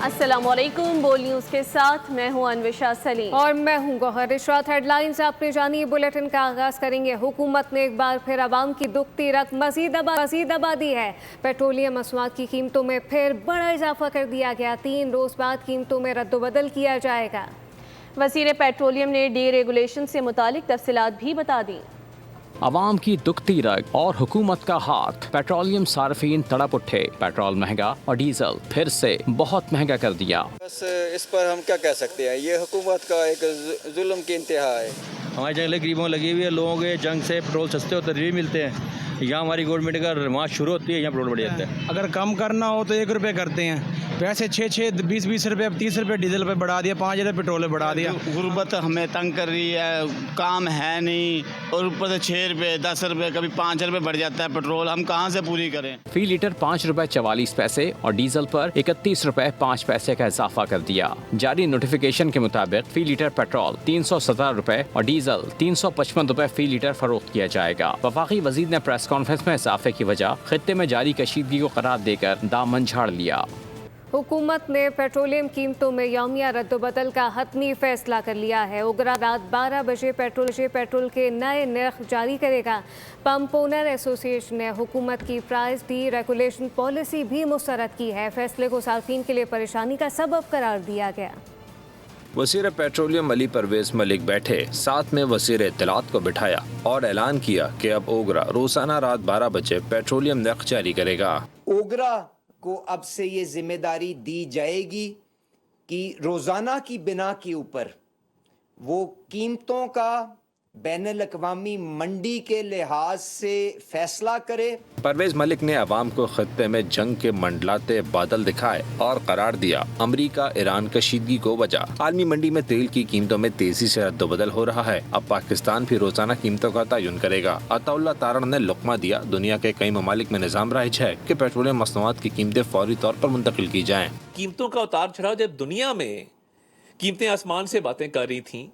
अस्सलामुअलैकुम। बोल न्यूज़ के साथ मैं हूं अनविशा सलीम और मैं हूं गौहर इशरात। हेडलाइंस आपने जानी। बुलेटिन का आगाज करेंगे। हुकूमत ने एक बार फिर आवाम की दुखती रकम मजीद दबा दी है। पेट्रोलियम मसनूआत की कीमतों में फिर बड़ा इजाफा कर दिया गया। 3 रोज बाद कीमतों में रद्दोबदल किया जाएगा। वज़ीर पेट्रोलियम ने डी रेगुलेशन से मुतालिक तफसीलात भी बता दी। आवाम की दुखती रग और हुकूमत का हाथ। पेट्रोलियम सार्फिन तड़प उठे। पेट्रोल महंगा और डीजल फिर से बहुत महंगा कर दिया। बस इस पर हम क्या कह सकते हैं, ये हुकूमत का एक जुल्म की इंतहा है। हमारी जंगलें गरीबों लगी हुई है। लोगों के जंग से पेट्रोल सस्ते होते रिलीफ मिलते हैं। यहाँ हमारी गवर्नमेंट का मार्च शुरू होती है, यहाँ पेट्रोल बढ़ जाता है। अगर कम करना हो तो 1 रुपये करते हैं। वैसे 6 20 रुपये, 30 रुपये डीजल पे बढ़ा दिया, 5 रुपये पेट्रोल पे बढ़ा दिया। गुर्बत हमें तंग कर रही है, काम है नहीं, और ऊपर से 6 रुपये 10 रुपये कभी 5 रुपये बढ़ जाता है पेट्रोल। हम कहाँ से पूरी करें। फी लीटर 5 रुपए 44 पैसे और डीजल पर 31 रुपए 5 पैसे का इजाफा कर दिया। जारी नोटिफिकेशन के मुताबिक फी लीटर पेट्रोल 317 रुपए और डीजल 355 रुपए फी लीटर फरोख्त किया जाएगा। वफाकी वजीर ने प्रेस कॉन्फ्रेंस में इजाफे की वजह खित्ते में जारी कशीदगी को करार देकर दामन झाड़ लिया। हुकूमत ने पेट्रोलियम कीमतों में यौमिया रद्दोबदल का हतमी फैसला कर लिया है। उगरा रात 12 बजे पेट्रोल के नए नर्ख जारी करेगा। पंप ओनर एसोसिएशन ने हुकूमत की प्राइस डी रेगुलेशन पॉलिसी भी मुस्तरद की है। फैसले को सार्फिन के लिए परेशानी का सबब करार दिया गया। वज़ीर पेट्रोलियम अली परवेज मलिक बैठे, साथ में वज़ीर इत्तलात को बिठाया और ऐलान किया कि अब ओगरा रोजाना रात 12 बजे पेट्रोलियम नर्ख जारी करेगा। ओगरा को अब से ये जिम्मेदारी दी जाएगी कि रोजाना की बिना के ऊपर वो कीमतों का बैनुल अक़वामी मंडी के लिहाज से फैसला करे। परवेज मलिक ने अवाम को खत्ते में जंग के मंडलाते बादल दिखाए और करार दिया अमरीका ईरान कशीदगी को वजह। आलमी मंडी में तेल की कीमतों में तेजी से रद्दोबदल हो रहा है। अब पाकिस्तान भी रोजाना कीमतों का तयन करेगा। अताउल्लाह तारण ने लुक़मा दिया। दुनिया के कई ममालिक में निज़ाम राइज है कि पेट्रोलियम मसनूआत की कीमतें फौरी तौर पर मुंतकिल की जाएं। कीमतों का उतार चढ़ाव जब दुनिया में कीमतें आसमान से बातें कर रही थी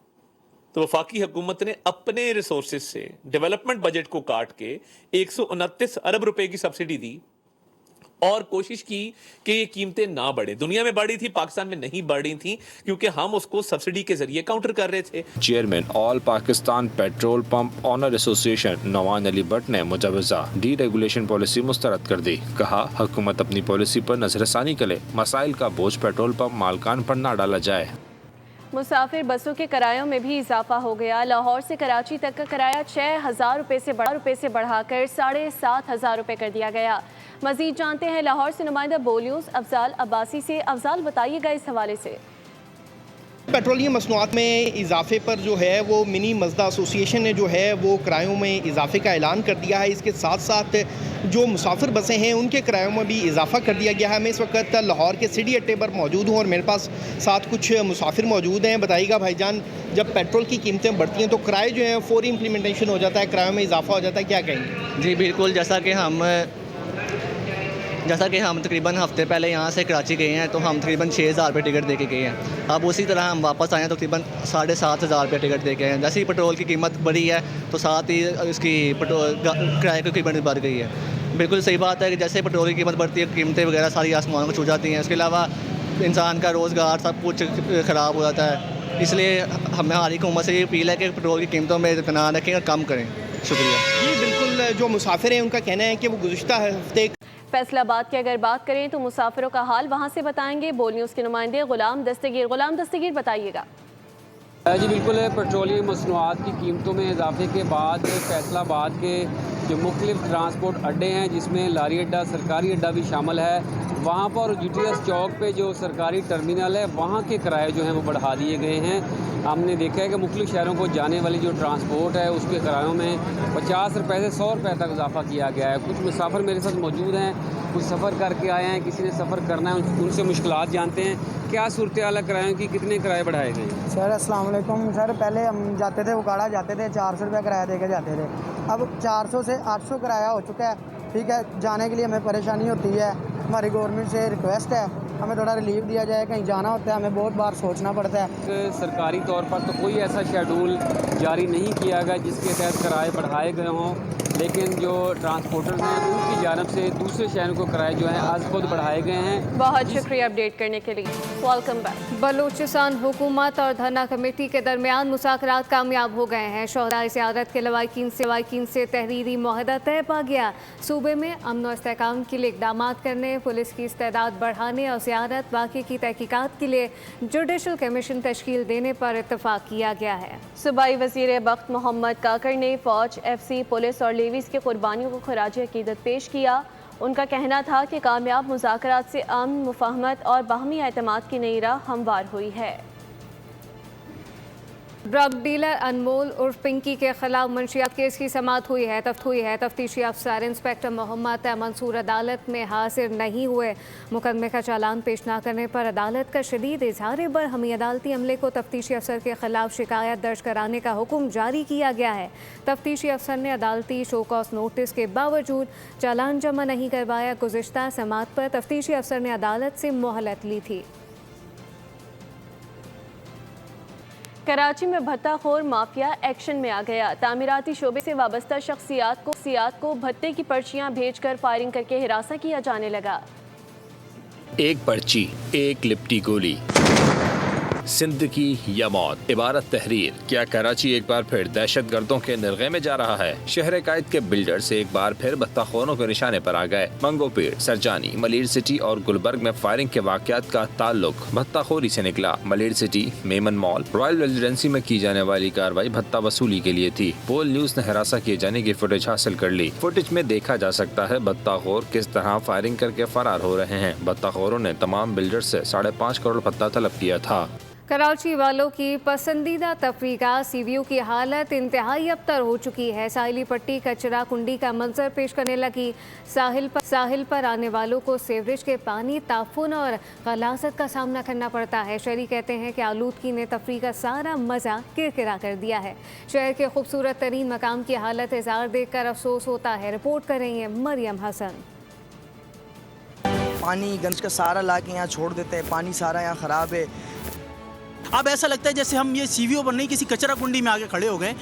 तो वफाकी हुकूमत ने अपने रिसोर्सेज से डेवलपमेंट बजट को काट के 129 अरब रुपए की सब्सिडी दी और कोशिश की कि ये कीमतें ना बढ़े। दुनिया में बढ़ी थी, पाकिस्तान में नहीं बढ़ी थी क्योंकि हम उसको सब्सिडी के जरिए काउंटर कर रहे थे। Chairman all Pakistan petrol pump owner association Nawan Ali Bhatt ने मुजवजा डी रेगुलेशन पॉलिसी मुस्तरद कर दी। कहा हुकूमत अपनी पॉलिसी पर नजरसानी करे, मसाइल का बोझ पेट्रोल पंप मालकान पर न डाला जाए। मुसाफिर बसों के किरायों में भी इजाफा हो गया। लाहौर से कराची तक का किराया 6,000 रुपये से बढ़ाकर 7,500 रुपये कर दिया गया। मजीद जानते हैं लाहौर से नुमाइंदा बोल न्यूज़ अफजाल अब्बासी से। अफजाल, बताइएगा इस हवाले से। पेट्रोलियम मसनूआत में इजाफे पर जो है वो मिनी मज़दा एसोसिएशन ने जो है वो किरायों में इजाफे का ऐलान कर दिया है। इसके साथ साथ जो मुसाफिर बसें हैं उनके किरायों में भी इजाफा कर दिया गया है। मैं इस वक्त लाहौर के सिटी अड्डे पर मौजूद हूँ और मेरे पास साथ कुछ मुसाफिर मौजूद हैं। बताइएगा भाईजान, जब पेट्रोल की कीमतें बढ़ती हैं तो किराए जो हैं फौरी इम्प्लीमेंटेशन हो जाता है, किरायों में इजाफा हो जाता है, क्या कहेंगे? जी बिल्कुल, जैसा कि हम तकरीबन हफ्ते पहले यहाँ से कराची गए हैं तो हम तकरीबन 6,000 रुपये टिकट दे के गए हैं। अब उसी तरह हम वापस आए हैं तो तकरीबन 7,500 रुपये टिकट दे के हैं। जैसे ही पेट्रोल की कीमत बढ़ी है तो साथ ही इसकी पेट्रोल किराए की कीमत बढ़ गई है। बिल्कुल सही बात है कि जैसे पेट्रोल की कीमत बढ़ती है कीमतें वगैरह सारी आसमान को छू जाती हैं। इसके अलावा इंसान का रोज़गार सब कुछ ख़राब हो जाता है। इसलिए हमारी हुकूमत से ये अपील है कि पेट्रोल की कीमतों में इत्मीनान रखें और कम करें। शुक्रिया। जी बिल्कुल, जो मुसाफिर हैं उनका कहना है कि वो गुज़िश्ता हफ्ते फैसलाबाद की अगर बात करें तो मुसाफिरों का हाल वहाँ से बताएंगे बोल न्यूज़ के नुमाइंदे गुलाम दस्तगीर, बताइएगा। जी बिल्कुल, पेट्रोलियम मसनूआत की कीमतों में इजाफे के बाद फैसलाबाद के जो मुख्तलिफ ट्रांसपोर्ट अड्डे हैं जिसमें लारी अड्डा, सरकारी अड्डा भी शामिल है, वहाँ पर GTS चौक पे जो सरकारी टर्मिनल है वहाँ के किराए जो हैं वो बढ़ा दिए गए हैं। हमने देखा है कि मुख्तलिफ शहरों को जाने वाली जो ट्रांसपोर्ट है उसके किरायों में 50 रुपये से 100 रुपये तक इजाफा किया गया है। कुछ मुसाफिर मेरे साथ मौजूद हैं, कुछ सफ़र करके आए हैं, किसी ने सफ़र करना है, उनसे मुश्किलात जानते हैं। क्या सूरत हाल है किरायों की, कितने किराए बढ़ाए गए? सर अस्सलाम वालेकुम। सर पहले हम जाते थे उकाड़ा जाते थे, 400 रुपये किराया दे के जाते थे। अब 400 से 800 किराया हो चुका है। ठीक है, जाने के लिए हमें परेशानी होती है। हमारी गवर्नमेंट से रिक्वेस्ट है, हमें थोड़ा रिलीफ दिया जाए। कहीं जाना होता है हमें बहुत बार सोचना पड़ता है। सरकारी तौर पर तो कोई ऐसा शेड्यूल जारी नहीं किया गया जिसके तहत किराए बढ़ाए गए हों, लेकिन जो ट्रांसपोर्टर्स हैं उनकी जानब से दूसरे शहरों को किराए जो हैं आज खुद बढ़ाए गए हैं। बहुत शुक्रिया अपडेट करने के लिए। Welcome back. बलूचिस्तान हुकूमत और धरना कमेटी के दरमियान मुज़ाकरात कामयाब हो गए हैं। शोहदाए ज़ियारत के लवाकिन से तहरीरी मुआहदा तय पा गया। सूबे में अमन और इस्तेहकाम के लिए इक़दाम करने, पुलिस की इस्तेदाद बढ़ाने और ज़ियारत वाक़े की तहकीकात के लिए जुडिशल कमीशन तश्कील देने पर इत्तफाक किया गया है। सूबाई वज़ीर वक्त मोहम्मद काकर ने फ़ौज, FC, पुलिस और लेवीज़ की कुर्बानियों को खराज अकीदत पेश किया। उनका कहना था कि कामयाब मुज़ाकरात से अमन, मुफाहमत और बाहमी एतमाद की नई राह हमवार हुई है। ड्रग डीलर अनमोल उर्फ पिंकी के खिलाफ मंशियात केस की समाअत हुई है। तफ्तीशी अफसर इंस्पेक्टर मोहम्मद मंसूर अदालत में हाजिर नहीं हुए। मुकदमे का चालान पेश न करने पर अदालत का शदीद इजहार बरहमी अदालती अमले को तफ्तीशी अफसर के खिलाफ शिकायत दर्ज कराने का हुक्म जारी किया गया है। तफ्तीशी अफसर ने अदालती शोकॉस नोटिस के बावजूद चालान जमा नहीं करवाया। गुज़िश्ता समाअत पर तफ्तीशी अफसर ने अदालत से मोहलत ली थी। कराची में भत्ताखोर माफिया एक्शन में आ गया। तामीराती शोबे से वाबस्ता शख्सियात को भत्ते की पर्चियां भेजकर फायरिंग करके हिरासा किया जाने लगा। एक पर्ची, एक लिपटी गोली, जिंदगी या मौत, इबारत तहरीर। क्या कराची एक बार फिर दहशत गर्दों के निर्गे में जा रहा है? शहर कायद के बिल्डर्स एक बार फिर भत्ताखोरों के निशाने पर आ गए। मंगोपीर, सरजानी, मलिर सिटी और गुलबर्ग में फायरिंग के वाकयात का ताल्लुक भत्ताखोरी से निकला। Malir city, Memon mall, royal residency में की जाने वाली कार्रवाई भत्ता वसूली के लिए थी। पोल न्यूज ने हिरासा किए जाने की फुटेज हासिल कर ली। फुटेज में देखा जा सकता है भत्ताखोर किस तरह फायरिंग करके फरार हो रहे हैं। भत्ताखोरों ने तमाम बिल्डर्स से 5.5 करोड़ भत्ता तलब किया था। कराची वालों की पसंदीदा तफरीगाह सीवीयू की हालत इंतहाई अबतर हो चुकी है। साहिली पट्टी कचरा कुंडी का मंजर पेश करने लगी। साहिल पर आने वालों को सीवरेज के पानी, ताफुन और गलाजत का सामना करना पड़ता है। शहरी कहते हैं कि आलूदगी ने तफरी का सारा मज़ा किरकिरा कर दिया है। शहर के खूबसूरत तरीन मकाम की हालत इज़ार देखकर अफसोस होता है। रिपोर्ट कर रही हैं मरियम हसन। पानी गंज का सारा ला के यहाँ छोड़ देते हैं, पानी सारा यहाँ ख़राब है। अब ऐसा लगता है जैसे हम ये सीवीओ पर नहीं किसी कचरा कुंडी में आके खड़े हो गए।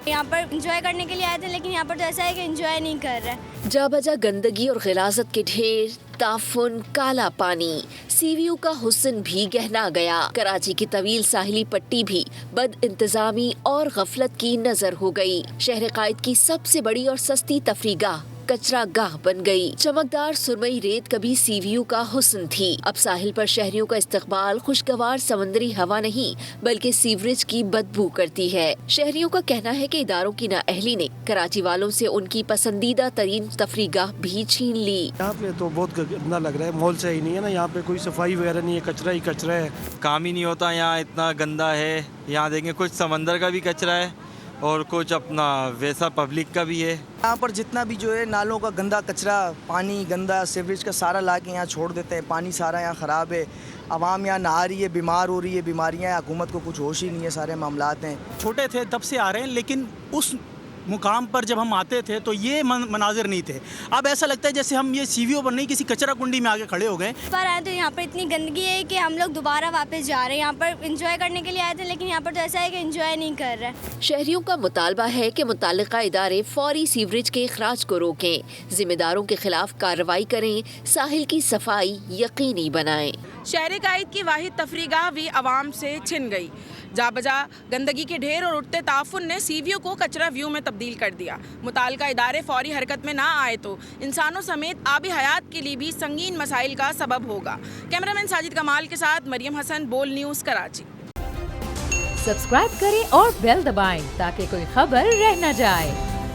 यहाँ पर एंजॉय करने के लिए आए थे, लेकिन यहाँ पर तो ऐसा है कि एंजॉय नहीं कर रहे। जा बजा गंदगी और गिलाजत के ढेर, ताफुन, काला पानी, सीवीयू का हुस्न भी गहना गया। कराची की तवील साहिली पट्टी भी बद इंतजामी और गफलत की नजर हो गई। शहर कायद की सबसे बड़ी और सस्ती तफरीगाह कचरा गाह बन गई। चमकदार सुरमई रेत कभी सीवीयू का हुस्न थी। अब साहिल पर शहरियों का इस्तकबाल खुशगवार समंदरी हवा नहीं बल्कि सीवरेज की बदबू करती है। शहरियों का कहना है कि इदारों की नाअहली ने कराची वालों से उनकी पसंदीदा तरीन तफरीगाह भी छीन ली। यहाँ पे तो बहुत गंदा लग रहा है, माहौल सही नहीं है ना। यहाँ पे कोई सफाई वगैरह नहीं है, कचरा ही कचरा है। काम ही नहीं होता, यहाँ इतना गंदा है। यहाँ देखें कुछ समंदर का भी कचरा है और कुछ अपना वैसा पब्लिक का भी है। यहाँ पर जितना भी जो है नालों का गंदा कचरा, पानी गंदा सीवरेज का सारा ला के यहाँ छोड़ देते हैं। पानी सारा यहाँ ख़राब है। आवाम यहाँ नहा रही है, बीमार हो रही है, बीमारियाँ, हुकूमत को कुछ होश ही नहीं है, सारे मामलात हैं। छोटे थे तब से आ रहे हैं, लेकिन उस मुकाम पर जब हम आते थे तो ये मनाजिर नहीं थे। अब ऐसा लगता है जैसे हम ये सीवीओ पर नहीं किसी कचरा कुंडी में आके खड़े हो गए। पर आए तो यहाँ पर इतनी गंदगी है कि हम लोग दोबारा वापस जा रहे हैं। यहाँ पर एंजॉय करने के लिए आए थे, लेकिन यहाँ पर तो ऐसा है कि एंजॉय नहीं कर रहे। शहरियों का मुतालबा है कि मुताल्लिका इदारे फौरी सीवरेज के इखराज को रोकें, जिम्मेदारों के खिलाफ कार्रवाई करें, साहिल की सफाई यकीनी बनाएं। शहर कायद की वाहिद तफरीगाह भी आवाम से छिन गई। जा बजा गंदगी के ढेर और उठते ताफुन ने सीवीओ को कचरा व्यू में तब्दील कर दिया। मुताल्लिका इदारे फौरी हरकत में ना आए तो इंसानों समेत आबी हयात के लिए भी संगीन मसाइल का सबब होगा। कैमरामैन साजिद कमाल के साथ मरियम हसन, बोल न्यूज़, कराची। सब्सक्राइब करें और बेल दबाएं ताकि कोई खबर रह न जाए।